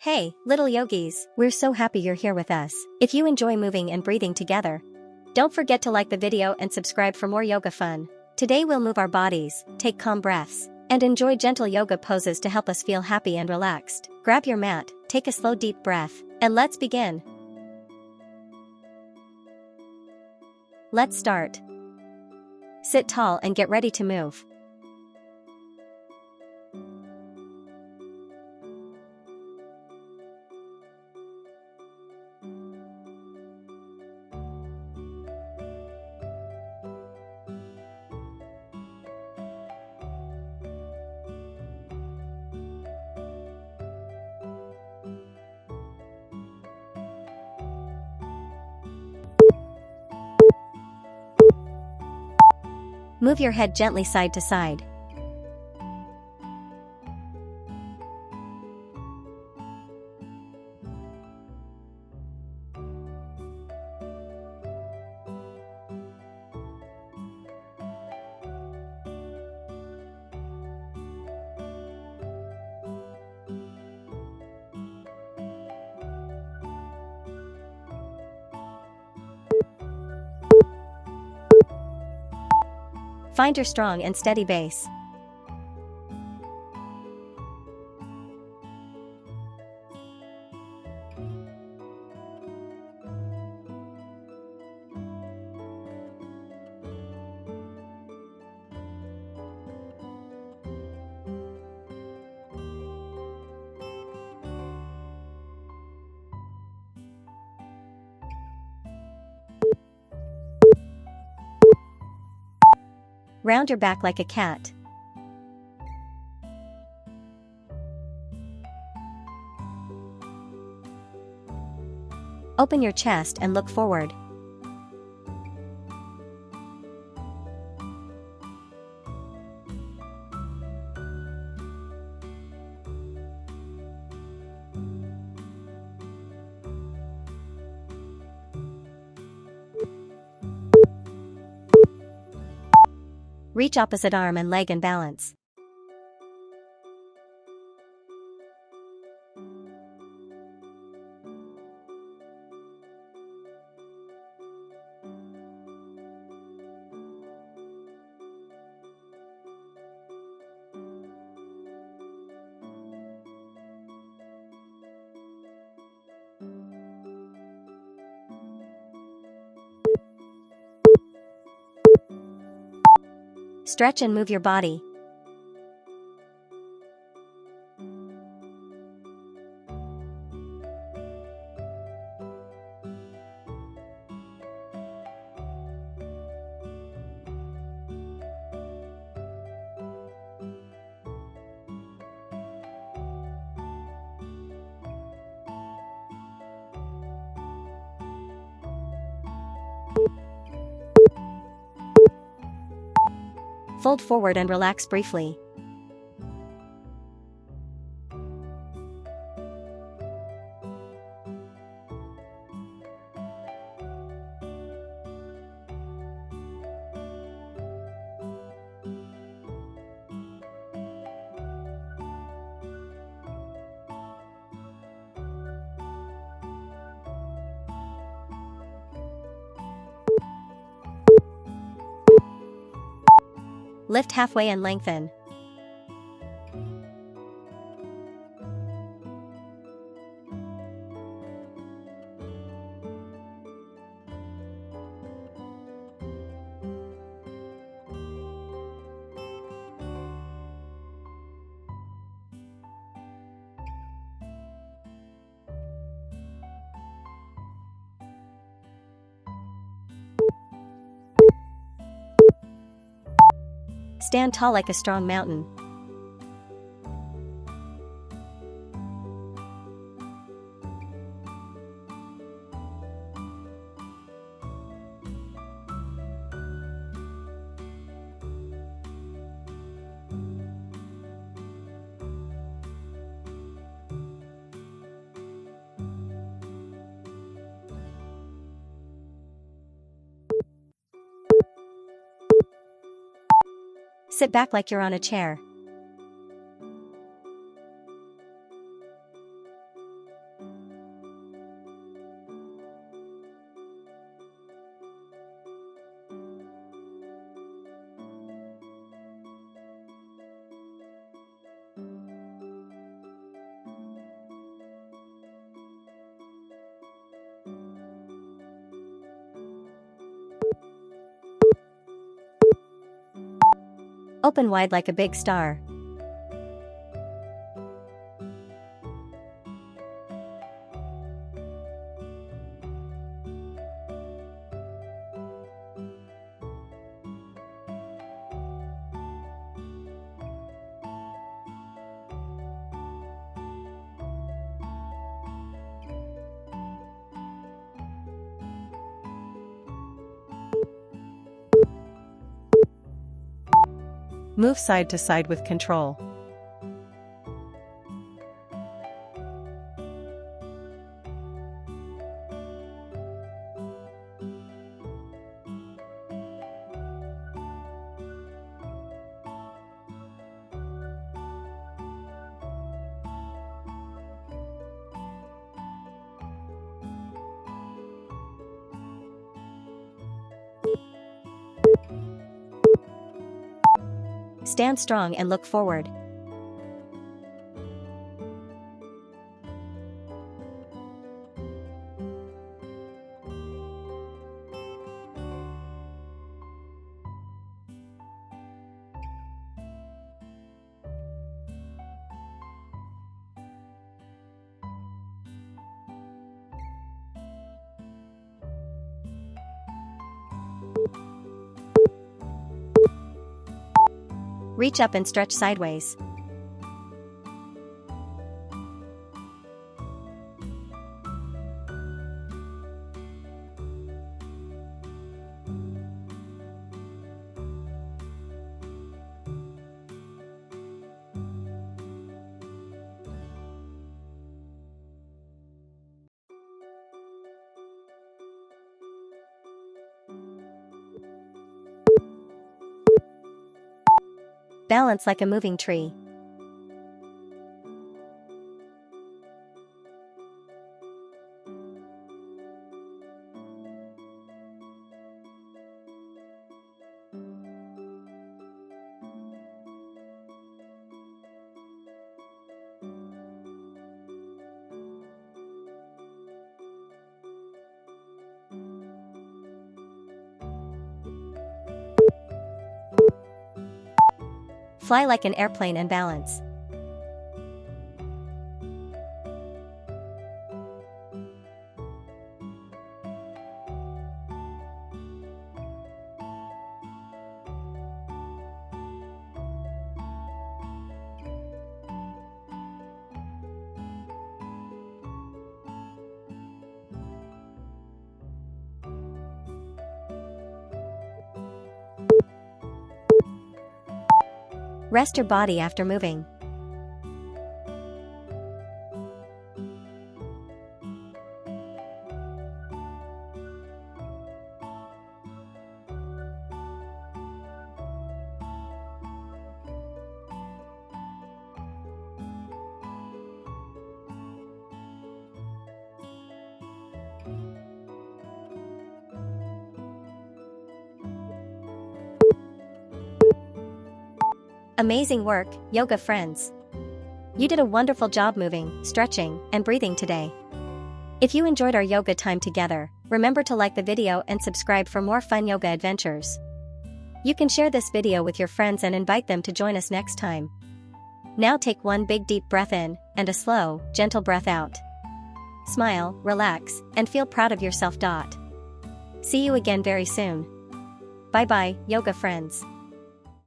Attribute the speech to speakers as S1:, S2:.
S1: Hey, little yogis, we're so happy you're here with us. If you enjoy moving and breathing together, don't forget to like the video and subscribe for more yoga fun. Today we'll move our bodies, take calm breaths, and enjoy gentle yoga poses to help us feel happy and relaxed. Grab your mat, take a slow deep breath, and let's begin. Let's start. Sit tall and get ready to move. Move your head gently side to side. Find your strong and steady base. Round your back like a cat. Open your chest and look forward. Reach opposite arm and leg and balance. Stretch and move your body. Fold forward and relax briefly. Lift halfway and lengthen. Stand tall like a strong mountain. Sit back like you're on a chair. Open wide like a big star.
S2: Move side to side with control.
S1: Stand strong and look forward. Reach up and stretch sideways. Balance like a moving tree. Fly like an airplane and balance. Rest your body after moving. Amazing work, yoga friends! You did a wonderful job moving, stretching, and breathing today. If you enjoyed our yoga time together, remember to like the video and subscribe for more fun yoga adventures. You can share this video with your friends and invite them to join us next time. Now take one big deep breath in, and a slow, gentle breath out. Smile, relax, and feel proud of yourself. See you again very soon. Bye bye, yoga friends.